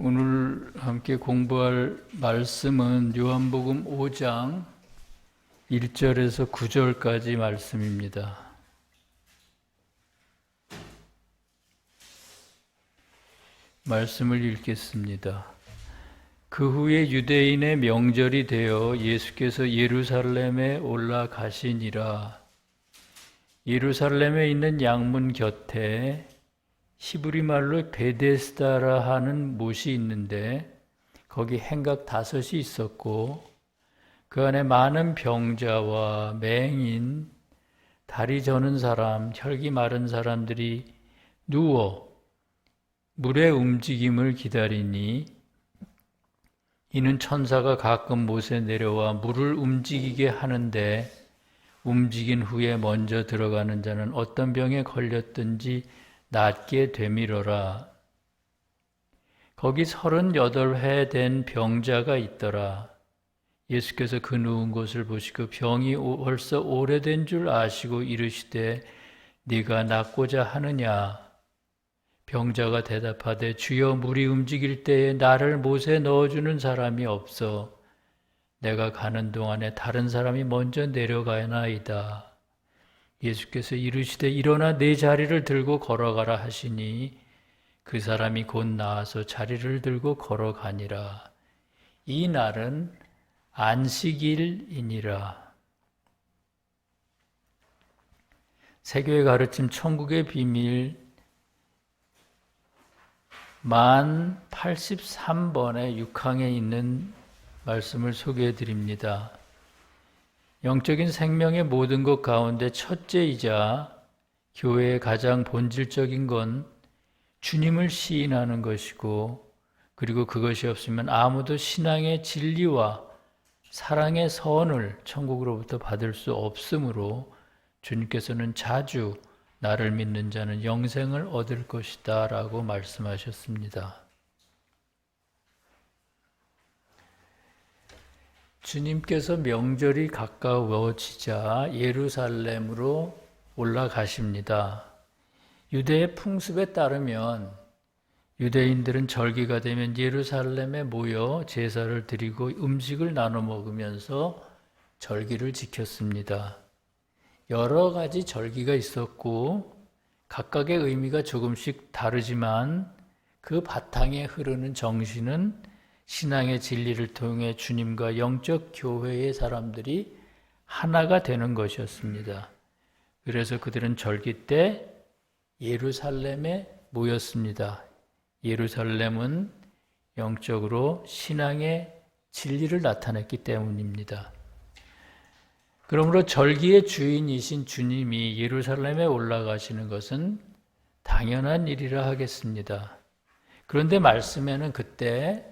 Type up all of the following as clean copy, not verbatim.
오늘 함께 공부할 말씀은 요한복음 5장 1절에서 9절까지 말씀입니다. 말씀을 읽겠습니다. 그 후에 유대인의 명절이 되어 예수께서 예루살렘에 올라가시니라. 예루살렘에 있는 양문 곁에 히브리 말로 베데스다라 하는 못이 있는데 거기 행각 5이 있었고 그 안에 많은 병자와 맹인, 다리 저는 사람, 혈기 마른 사람들이 누워 물의 움직임을 기다리니 이는 천사가 가끔 못에 내려와 물을 움직이게 하는데 움직인 후에 먼저 들어가는 자는 어떤 병에 걸렸든지 낫게 되밀어라. 거기 38회 된 병자가 있더라. 예수께서 그 누운 곳을 보시고 병이 벌써 오래된 줄 아시고 이르시되 네가 낫고자 하느냐? 병자가 대답하되 주여 물이 움직일 때에 나를 못에 넣어주는 사람이 없어 내가 가는 동안에 다른 사람이 먼저 내려가나이다. 예수께서 이르시되 일어나 네 자리를 들고 걸어가라 하시니 그 사람이 곧 나와서 자리를 들고 걸어가니라. 이 날은 안식일이니라. 세교의 가르침 천국의 비밀 만 83번의 6항에 있는 말씀을 소개해 드립니다. 영적인 생명의 모든 것 가운데 첫째이자 교회의 가장 본질적인 건 주님을 시인하는 것이고 그리고 그것이 없으면 아무도 신앙의 진리와 사랑의 선을 천국으로부터 받을 수 없으므로 주님께서는 자주 나를 믿는 자는 영생을 얻을 것이다 라고 말씀하셨습니다. 주님께서 명절이 가까워지자 예루살렘으로 올라가십니다. 유대의 풍습에 따르면 유대인들은 절기가 되면 예루살렘에 모여 제사를 드리고 음식을 나눠 먹으면서 절기를 지켰습니다. 여러 가지 절기가 있었고 각각의 의미가 조금씩 다르지만 그 바탕에 흐르는 정신은 신앙의 진리를 통해 주님과 영적 교회의 사람들이 하나가 되는 것이었습니다. 그래서 그들은 절기 때 예루살렘에 모였습니다. 예루살렘은 영적으로 신앙의 진리를 나타냈기 때문입니다. 그러므로 절기의 주인이신 주님이 예루살렘에 올라가시는 것은 당연한 일이라 하겠습니다. 그런데 말씀에는 그때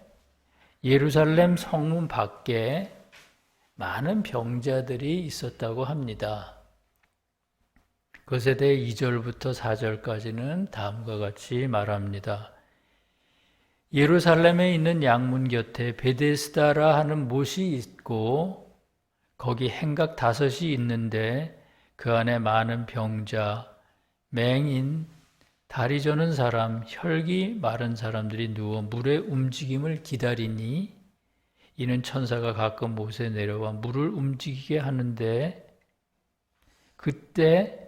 예루살렘 성문 밖에 많은 병자들이 있었다고 합니다. 그것에 대해 2절부터 4절까지는 다음과 같이 말합니다. 예루살렘에 있는 양문 곁에 베데스다라 하는 못이 있고 거기 행각 5이 있는데 그 안에 많은 병자, 맹인, 다리 저는 사람, 혈기 마른 사람들이 누워 물의 움직임을 기다리니 이는 천사가 가끔 못에 내려와 물을 움직이게 하는데 그때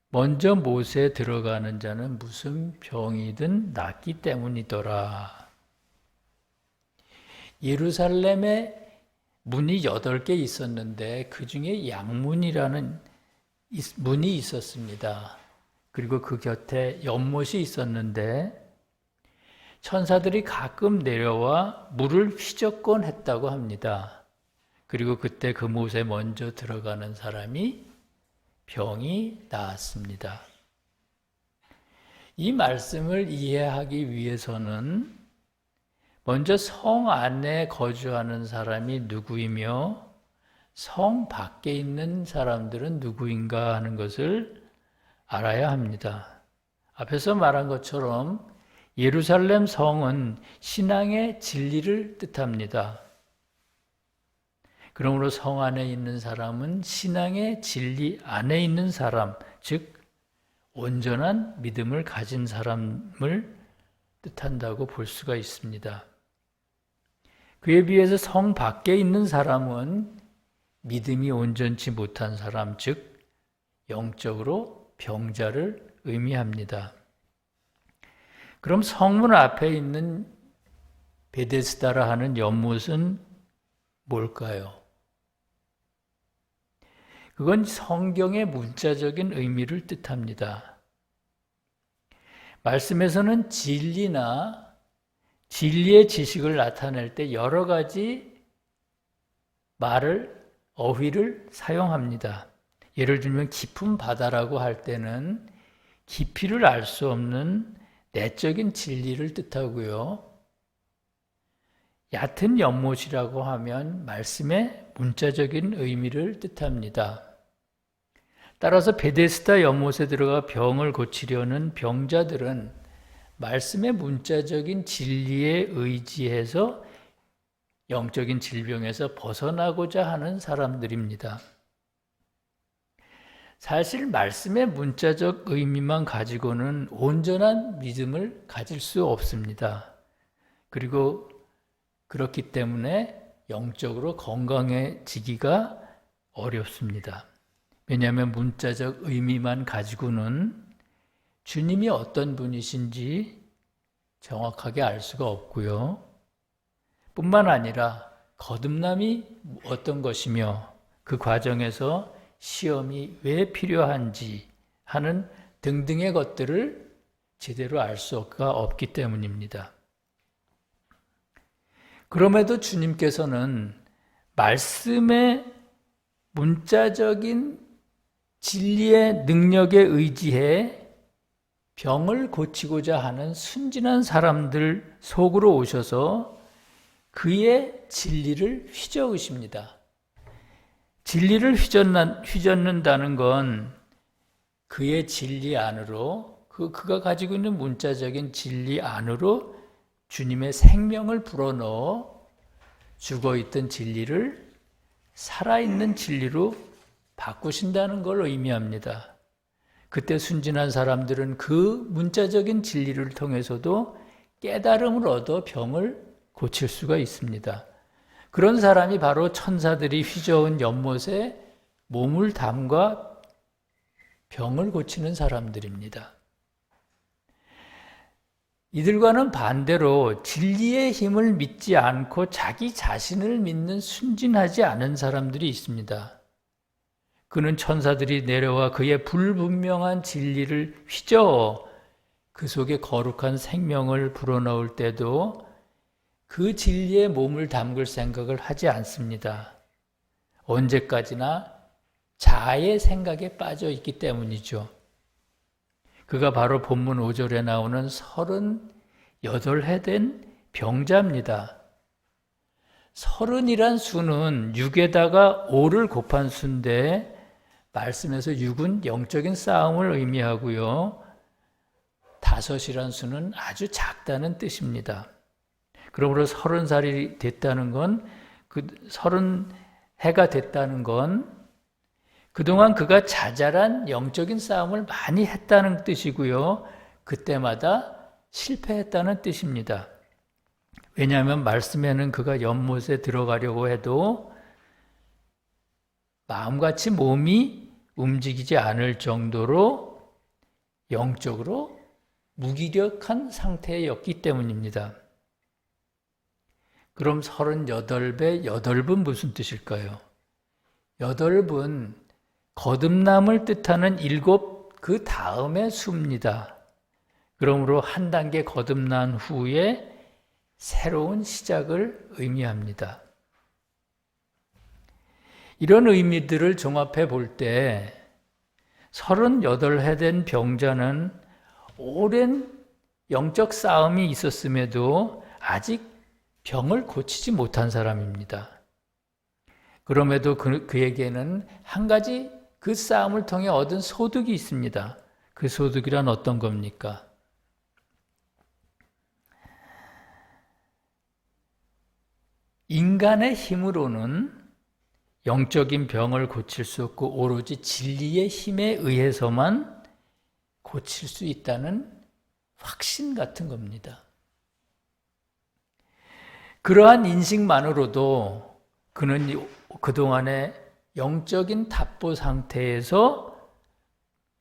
먼저 못에 들어가는 자는 무슨 병이든 낫기 때문이더라. 예루살렘에 문이 8개 있었는데 그 중에 양문이라는 문이 있었습니다. 그리고 그 곁에 연못이 있었는데 천사들이 가끔 내려와 물을 휘젓곤 했다고 합니다. 그리고 그때 그 못에 먼저 들어가는 사람이 병이 나았습니다. 이 말씀을 이해하기 위해서는 먼저 성 안에 거주하는 사람이 누구이며 성 밖에 있는 사람들은 누구인가 하는 것을 알아야 합니다. 앞에서 말한 것처럼 예루살렘 성은 신앙의 진리를 뜻합니다. 그러므로 성 안에 있는 사람은 신앙의 진리 안에 있는 사람, 즉 온전한 믿음을 가진 사람을 뜻한다고 볼 수가 있습니다. 그에 비해서 성 밖에 있는 사람은 믿음이 온전치 못한 사람, 즉 영적으로 병자를 의미합니다. 그럼 성문 앞에 있는 베데스다라 하는 연못은 뭘까요? 그건 성경의 문자적인 의미를 뜻합니다. 말씀에서는 진리나 진리의 지식을 나타낼 때 여러 가지 어휘를 사용합니다. 예를 들면 깊은 바다라고 할 때는 깊이를 알 수 없는 내적인 진리를 뜻하고요. 얕은 연못이라고 하면 말씀의 문자적인 의미를 뜻합니다. 따라서 베데스다 연못에 들어가 병을 고치려는 병자들은 말씀의 문자적인 진리에 의지해서 영적인 질병에서 벗어나고자 하는 사람들입니다. 사실 말씀의 문자적 의미만 가지고는 온전한 믿음을 가질 수 없습니다. 그리고 그렇기 때문에 영적으로 건강해지기가 어렵습니다. 왜냐하면 문자적 의미만 가지고는 주님이 어떤 분이신지 정확하게 알 수가 없고요. 뿐만 아니라 거듭남이 어떤 것이며 그 과정에서 시험이 왜 필요한지 하는 등등의 것들을 제대로 알 수가 없기 때문입니다. 그럼에도 주님께서는 말씀의 문자적인 진리의 능력에 의지해 병을 고치고자 하는 순진한 사람들 속으로 오셔서 그의 진리를 휘저으십니다. 진리를 휘젓는다는 건 그의 진리 안으로, 그가 가지고 있는 문자적인 진리 안으로 주님의 생명을 불어넣어 죽어있던 진리를 살아있는 진리로 바꾸신다는 걸 의미합니다. 그때 순진한 사람들은 그 문자적인 진리를 통해서도 깨달음을 얻어 병을 고칠 수가 있습니다. 그런 사람이 바로 천사들이 휘저은 연못에 몸을 담가 병을 고치는 사람들입니다. 이들과는 반대로 진리의 힘을 믿지 않고 자기 자신을 믿는 순진하지 않은 사람들이 있습니다. 그는 천사들이 내려와 그의 불분명한 진리를 휘저어 그 속에 거룩한 생명을 불어넣을 때도 그 진리에 몸을 담글 생각을 하지 않습니다. 언제까지나 자아의 생각에 빠져 있기 때문이죠. 그가 바로 본문 5절에 나오는 38해 된 병자입니다. 30이란 수는 6에다가 5를 곱한 수인데 말씀에서 6은 영적인 싸움을 의미하고요. 5이란 수는 아주 작다는 뜻입니다. 그러므로 30살이 됐다는 건, 30해가 됐다는 건 그동안 그가 자잘한 영적인 싸움을 많이 했다는 뜻이고요. 그때마다 실패했다는 뜻입니다. 왜냐하면 말씀에는 그가 연못에 들어가려고 해도 마음같이 몸이 움직이지 않을 정도로 영적으로 무기력한 상태였기 때문입니다. 그럼 38배 8은 무슨 뜻일까요? 8은 거듭남을 뜻하는 7 그 다음의 수입니다. 그러므로 한 단계 거듭난 후에 새로운 시작을 의미합니다. 이런 의미들을 종합해 볼 때 38해 된 병자는 오랜 영적 싸움이 있었음에도 아직 병을 고치지 못한 사람입니다. 그럼에도 그에게는 한 가지 그 싸움을 통해 얻은 소득이 있습니다. 그 소득이란 어떤 겁니까? 인간의 힘으로는 영적인 병을 고칠 수 없고 오로지 진리의 힘에 의해서만 고칠 수 있다는 확신 같은 겁니다. 그러한 인식만으로도 그는 그동안의 영적인 답보 상태에서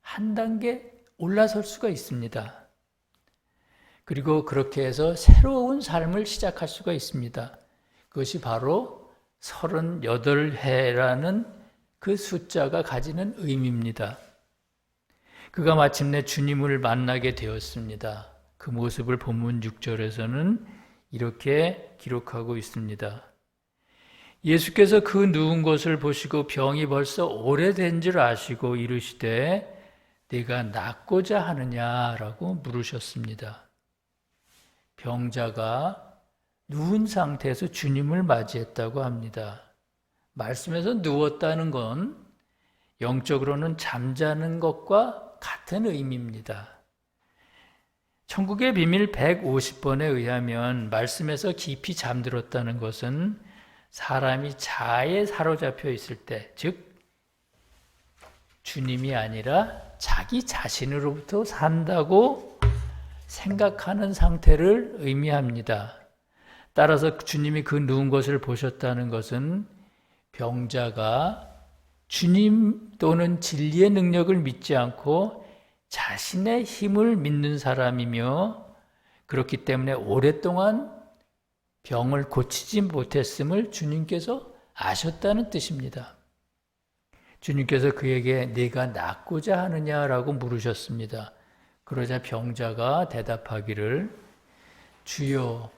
한 단계 올라설 수가 있습니다. 그리고 그렇게 해서 새로운 삶을 시작할 수가 있습니다. 그것이 바로 38해라는 그 숫자가 가지는 의미입니다. 그가 마침내 주님을 만나게 되었습니다. 그 모습을 본문 6절에서는 이렇게 기록하고 있습니다. 예수께서 그 누운 것을 보시고 병이 벌써 오래된 줄 아시고 이르시되 네가 낫고자 하느냐라고 물으셨습니다. 병자가 누운 상태에서 주님을 맞이했다고 합니다. 말씀에서 누웠다는 건 영적으로는 잠자는 것과 같은 의미입니다. 천국의 비밀 150번에 의하면 말씀에서 깊이 잠들었다는 것은 사람이 자아에 사로잡혀 있을 때, 즉 주님이 아니라 자기 자신으로부터 산다고 생각하는 상태를 의미합니다. 따라서 주님이 그 누운 것을 보셨다는 것은 병자가 주님 또는 진리의 능력을 믿지 않고 자신의 힘을 믿는 사람이며 그렇기 때문에 오랫동안 병을 고치지 못했음을 주님께서 아셨다는 뜻입니다. 주님께서 그에게 네가 낫고자 하느냐라고 물으셨습니다. 그러자 병자가 대답하기를 주여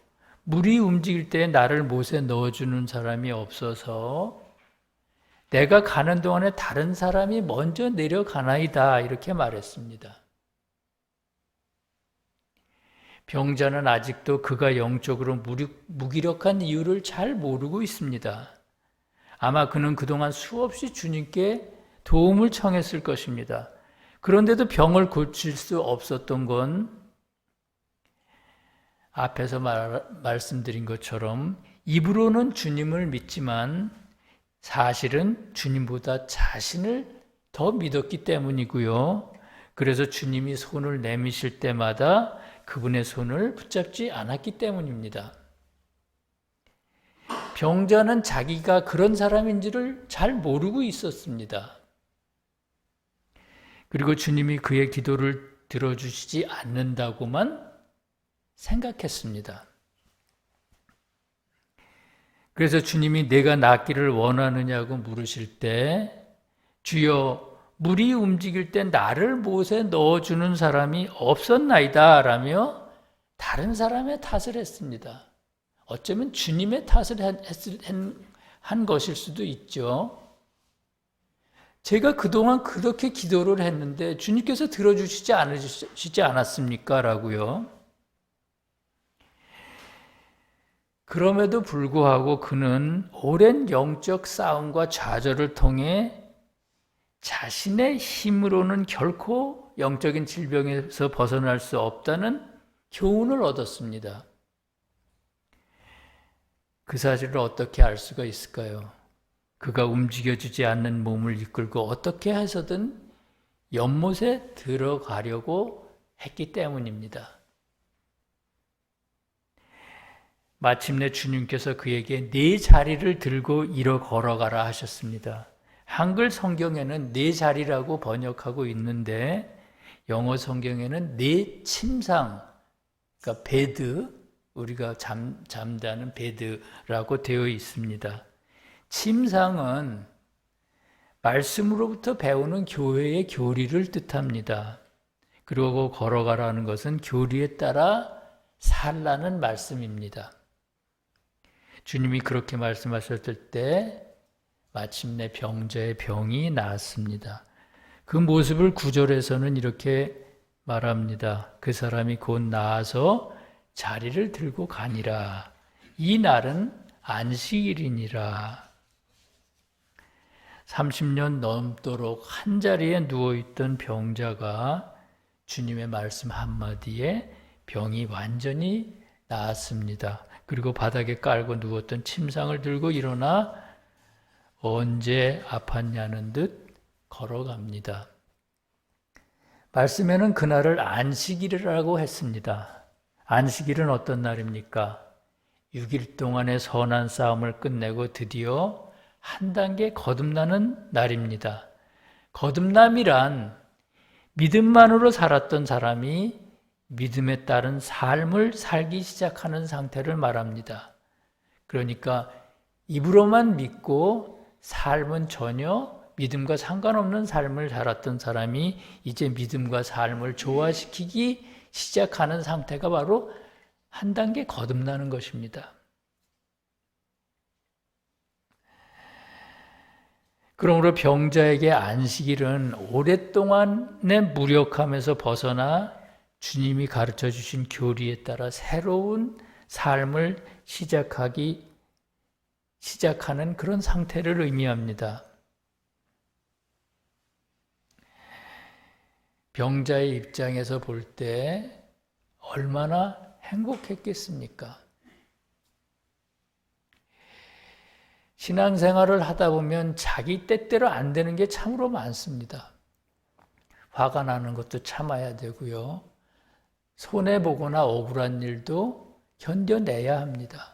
물이 움직일 때 나를 못에 넣어주는 사람이 없어서 내가 가는 동안에 다른 사람이 먼저 내려가나이다 이렇게 말했습니다. 병자는 아직도 그가 영적으로 무기력한 이유를 잘 모르고 있습니다. 아마 그는 그동안 수없이 주님께 도움을 청했을 것입니다. 그런데도 병을 고칠 수 없었던 건 앞에서 말씀드린 것처럼 입으로는 주님을 믿지만 사실은 주님보다 자신을 더 믿었기 때문이고요. 그래서 주님이 손을 내미실 때마다 그분의 손을 붙잡지 않았기 때문입니다. 병자는 자기가 그런 사람인지를 잘 모르고 있었습니다. 그리고 주님이 그의 기도를 들어주시지 않는다고만 생각했습니다. 그래서 주님이 내가 낫기를 원하느냐고 물으실 때 주여 물이 움직일 때 나를 못에 넣어주는 사람이 없었나이다 라며 다른 사람의 탓을 했습니다. 어쩌면 주님의 탓을 한 것일 수도 있죠. 제가 그동안 그렇게 기도를 했는데 주님께서 들어주시지 않았습니까? 라고요. 그럼에도 불구하고 그는 오랜 영적 싸움과 좌절을 통해 자신의 힘으로는 결코 영적인 질병에서 벗어날 수 없다는 교훈을 얻었습니다. 그 사실을 어떻게 알 수가 있을까요? 그가 움직여주지 않는 몸을 이끌고 어떻게 해서든 연못에 들어가려고 했기 때문입니다. 마침내 주님께서 그에게 네 자리를 들고 일어 걸어가라 하셨습니다. 한글 성경에는 네 자리라고 번역하고 있는데 영어 성경에는 네 침상, 그러니까 베드, 우리가 잠자는 베드라고 되어 있습니다. 침상은 말씀으로부터 배우는 교회의 교리를 뜻합니다. 그리고 걸어가라는 것은 교리에 따라 살라는 말씀입니다. 주님이 그렇게 말씀하셨을 때 마침내 병자의 병이 나았습니다. 그 모습을 9절에서는 이렇게 말합니다. 그 사람이 곧 나아서 자리를 들고 가니라. 이 날은 안식일이니라. 30년 넘도록 한자리에 누워있던 병자가 주님의 말씀 한마디에 병이 완전히 나았습니다. 그리고 바닥에 깔고 누웠던 침상을 들고 일어나 언제 아팠냐는 듯 걸어갑니다. 말씀에는 그날을 안식일이라고 했습니다. 안식일은 어떤 날입니까? 6일 동안의 선한 싸움을 끝내고 드디어 한 단계 거듭나는 날입니다. 거듭남이란 믿음만으로 살았던 사람이 믿음에 따른 삶을 살기 시작하는 상태를 말합니다. 그러니까 입으로만 믿고 삶은 전혀 믿음과 상관없는 삶을 살았던 사람이 이제 믿음과 삶을 조화시키기 시작하는 상태가 바로 한 단계 거듭나는 것입니다. 그러므로 병자에게 안식일은 오랫동안의 무력함에서 벗어나 주님이 가르쳐 주신 교리에 따라 새로운 삶을 시작하는 그런 상태를 의미합니다. 병자의 입장에서 볼 때 얼마나 행복했겠습니까? 신앙생활을 하다 보면 자기 때대로 안 되는 게 참으로 많습니다. 화가 나는 것도 참아야 되고요. 손해보거나 억울한 일도 견뎌내야 합니다.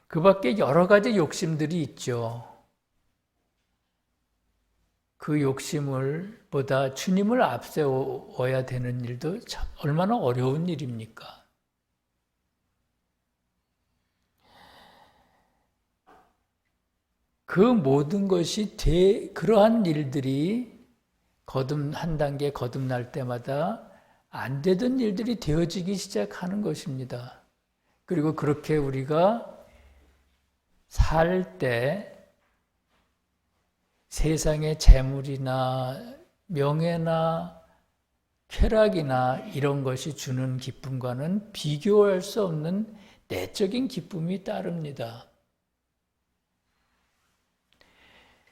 그 밖에 여러 가지 욕심들이 있죠. 그 욕심을 보다 주님을 앞세워야 되는 일도 참 얼마나 어려운 일입니까? 그 모든 것이 그러한 일들이 한 단계 거듭날 때마다 안 되던 일들이 되어지기 시작하는 것입니다. 그리고 그렇게 우리가 살 때 세상의 재물이나 명예나 쾌락이나 이런 것이 주는 기쁨과는 비교할 수 없는 내적인 기쁨이 따릅니다.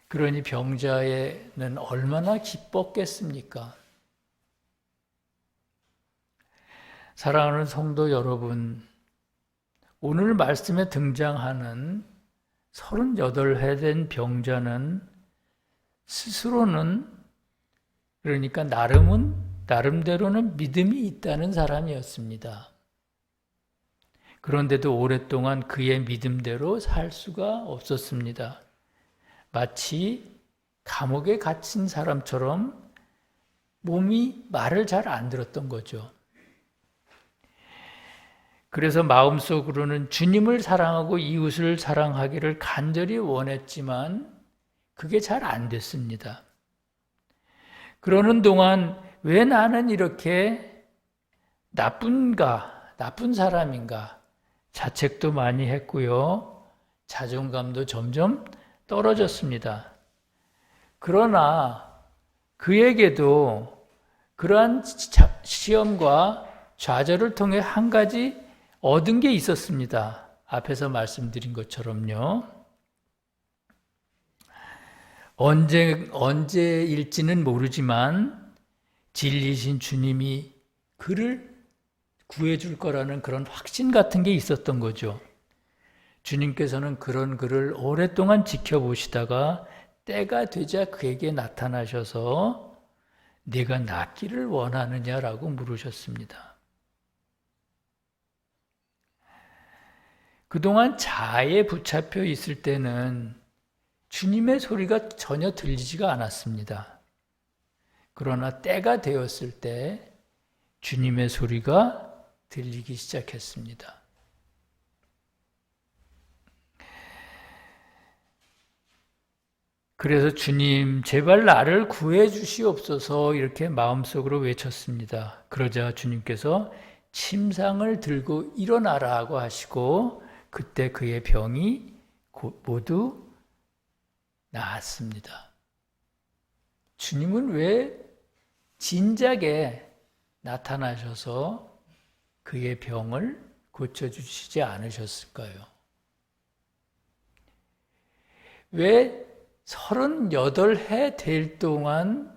그러니 병자에는 얼마나 기뻤겠습니까? 사랑하는 성도 여러분, 오늘 말씀에 등장하는 38회 된 병자는 스스로는 그러니까 나름대로는 믿음이 있다는 사람이었습니다. 그런데도 오랫동안 그의 믿음대로 살 수가 없었습니다. 마치 감옥에 갇힌 사람처럼 몸이 말을 잘 안 들었던 거죠. 그래서 마음속으로는 주님을 사랑하고 이웃을 사랑하기를 간절히 원했지만 그게 잘 안 됐습니다. 그러는 동안 왜 나는 이렇게 나쁜 사람인가? 자책도 많이 했고요. 자존감도 점점 떨어졌습니다. 그러나 그에게도 그러한 시험과 좌절을 통해 한 가지 얻은 게 있었습니다. 앞에서 말씀드린 것처럼요. 언제일지는 모르지만 진리신 주님이 그를 구해줄 거라는 그런 확신 같은 게 있었던 거죠. 주님께서는 그런 그를 오랫동안 지켜보시다가 때가 되자 그에게 나타나셔서 네가 낫기를 원하느냐라고 물으셨습니다. 그동안 자아에 붙잡혀 있을 때는 주님의 소리가 전혀 들리지가 않았습니다. 그러나 때가 되었을 때 주님의 소리가 들리기 시작했습니다. 그래서 주님, 제발 나를 구해 주시옵소서 이렇게 마음속으로 외쳤습니다. 그러자 주님께서 침상을 들고 일어나라고 하시고 그때 그의 병이 모두 나았습니다. 주님은 왜 진작에 나타나셔서 그의 병을 고쳐주시지 않으셨을까요? 왜 38해 될 동안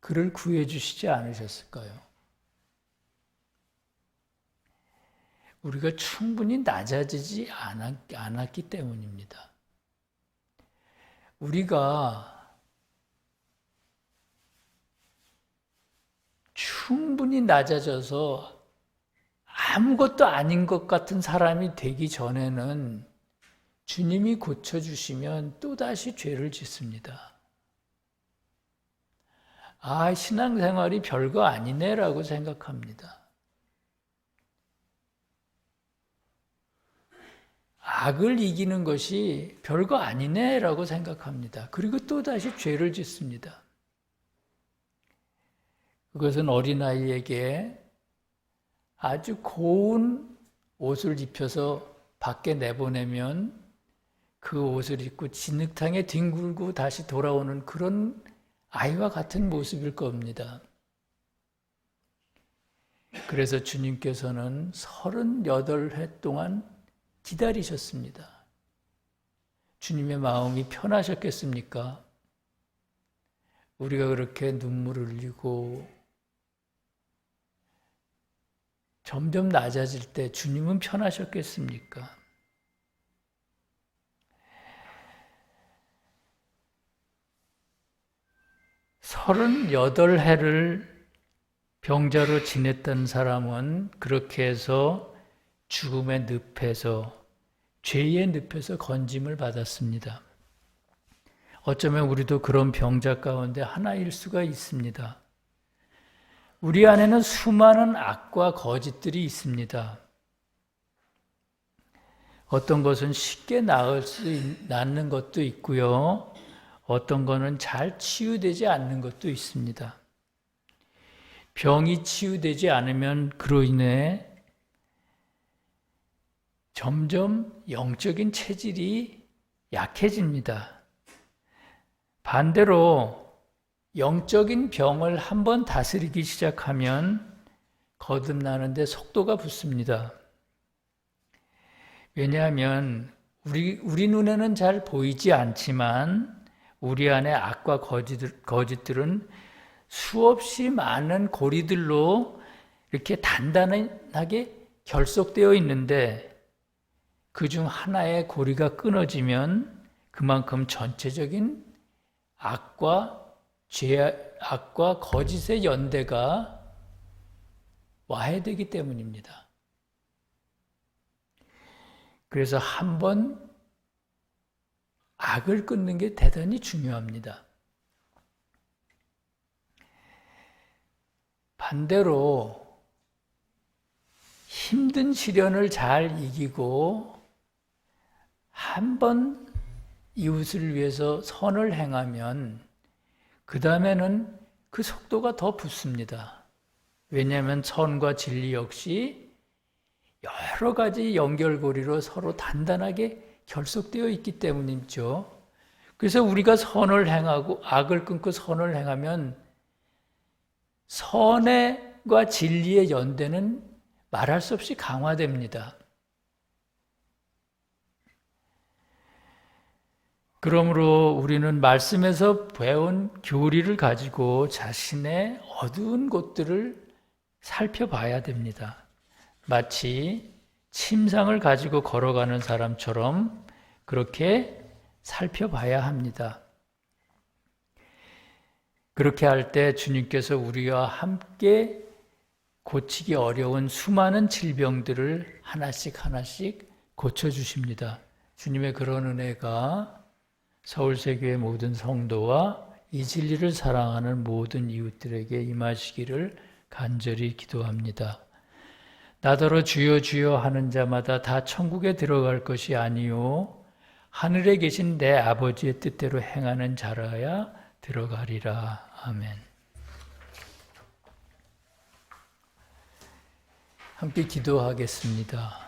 그를 구해주시지 않으셨을까요? 우리가 충분히 낮아지지 않았기 때문입니다. 우리가 충분히 낮아져서 아무것도 아닌 것 같은 사람이 되기 전에는 주님이 고쳐주시면 또다시 죄를 짓습니다. 아, 신앙생활이 별거 아니네라고 생각합니다. 악을 이기는 것이 별거 아니네라고 생각합니다. 그리고 또다시 죄를 짓습니다. 그것은 어린아이에게 아주 고운 옷을 입혀서 밖에 내보내면 그 옷을 입고 진흙탕에 뒹굴고 다시 돌아오는 그런 아이와 같은 모습일 겁니다. 그래서 주님께서는 38회 동안 기다리셨습니다. 주님의 마음이 편하셨겠습니까? 우리가 그렇게 눈물을 흘리고 점점 낮아질 때 주님은 편하셨겠습니까? 서른여덟 해를 병자로 지냈던 사람은 그렇게 해서 죽음의 늪에서, 죄의 늪에서 건짐을 받았습니다. 어쩌면 우리도 그런 병자 가운데 하나일 수가 있습니다. 우리 안에는 수많은 악과 거짓들이 있습니다. 어떤 것은 쉽게 낫는 것도 있고요. 어떤 것은 잘 치유되지 않는 것도 있습니다. 병이 치유되지 않으면 그로 인해 점점 영적인 체질이 약해집니다. 반대로 영적인 병을 한번 다스리기 시작하면 거듭나는데 속도가 붙습니다. 왜냐하면 우리 눈에는 잘 보이지 않지만 우리 안에 악과 거짓들은 수없이 많은 고리들로 이렇게 단단하게 결속되어 있는데 그중 하나의 고리가 끊어지면 그만큼 전체적인 악과 거짓의 연대가 와해되기 때문입니다. 그래서 한번 악을 끊는 게 대단히 중요합니다. 반대로 힘든 시련을 잘 이기고 한번 이웃을 위해서 선을 행하면 그 다음에는 그 속도가 더 붙습니다. 왜냐하면 선과 진리 역시 여러 가지 연결고리로 서로 단단하게 결속되어 있기 때문이죠. 그래서 우리가 선을 행하고 악을 끊고 선을 행하면 선과 진리의 연대는 말할 수 없이 강화됩니다. 그러므로 우리는 말씀에서 배운 교리를 가지고 자신의 어두운 곳들을 살펴봐야 됩니다. 마치 침상을 가지고 걸어가는 사람처럼 그렇게 살펴봐야 합니다. 그렇게 할 때 주님께서 우리와 함께 고치기 어려운 수많은 질병들을 하나씩 고쳐주십니다. 주님의 그런 은혜가 서울세교회 모든 성도와 이 진리를 사랑하는 모든 이웃들에게 임하시기를 간절히 기도합니다. 나더러 주여 주여 하는 자마다 다 천국에 들어갈 것이 아니요 하늘에 계신 내 아버지의 뜻대로 행하는 자라야 들어가리라. 아멘. 함께 기도하겠습니다.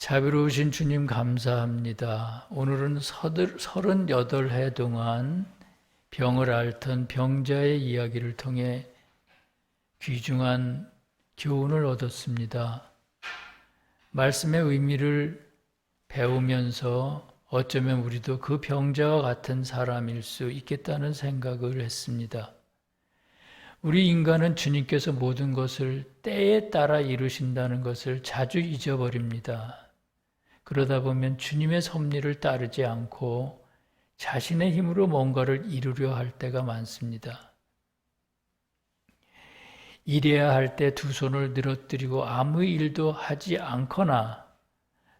자비로우신 주님 감사합니다. 오늘은 38해 동안 병을 앓던 병자의 이야기를 통해 귀중한 교훈을 얻었습니다. 말씀의 의미를 배우면서 어쩌면 우리도 그 병자와 같은 사람일 수 있겠다는 생각을 했습니다. 우리 인간은 주님께서 모든 것을 때에 따라 이루신다는 것을 자주 잊어버립니다. 그러다 보면 주님의 섭리를 따르지 않고 자신의 힘으로 뭔가를 이루려 할 때가 많습니다. 일해야 할 때 두 손을 늘어뜨리고 아무 일도 하지 않거나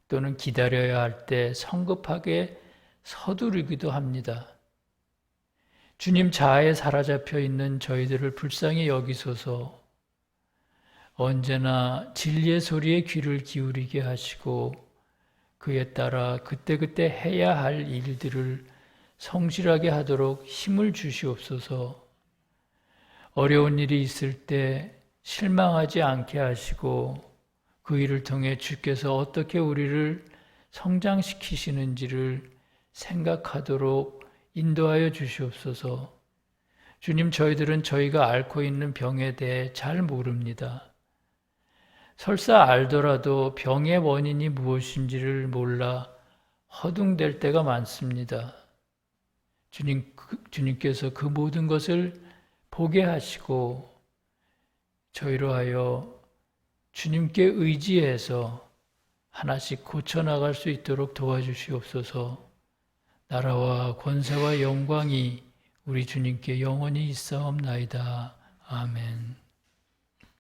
또는 기다려야 할 때 성급하게 서두르기도 합니다. 주님 자아에 사로잡혀 있는 저희들을 불쌍히 여기소서. 언제나 진리의 소리에 귀를 기울이게 하시고 그에 따라 그때그때 해야 할 일들을 성실하게 하도록 힘을 주시옵소서. 어려운 일이 있을 때 실망하지 않게 하시고 그 일을 통해 주께서 어떻게 우리를 성장시키시는지를 생각하도록 인도하여 주시옵소서. 주님, 저희들은 저희가 앓고 있는 병에 대해 잘 모릅니다. 설사 알더라도 병의 원인이 무엇인지를 몰라 허둥댈 때가 많습니다. 주님께서 그 모든 것을 보게 하시고 저희로 하여 주님께 의지해서 하나씩 고쳐나갈 수 있도록 도와주시옵소서. 나라와 권세와 영광이 우리 주님께 영원히 있사옵나이다. 아멘.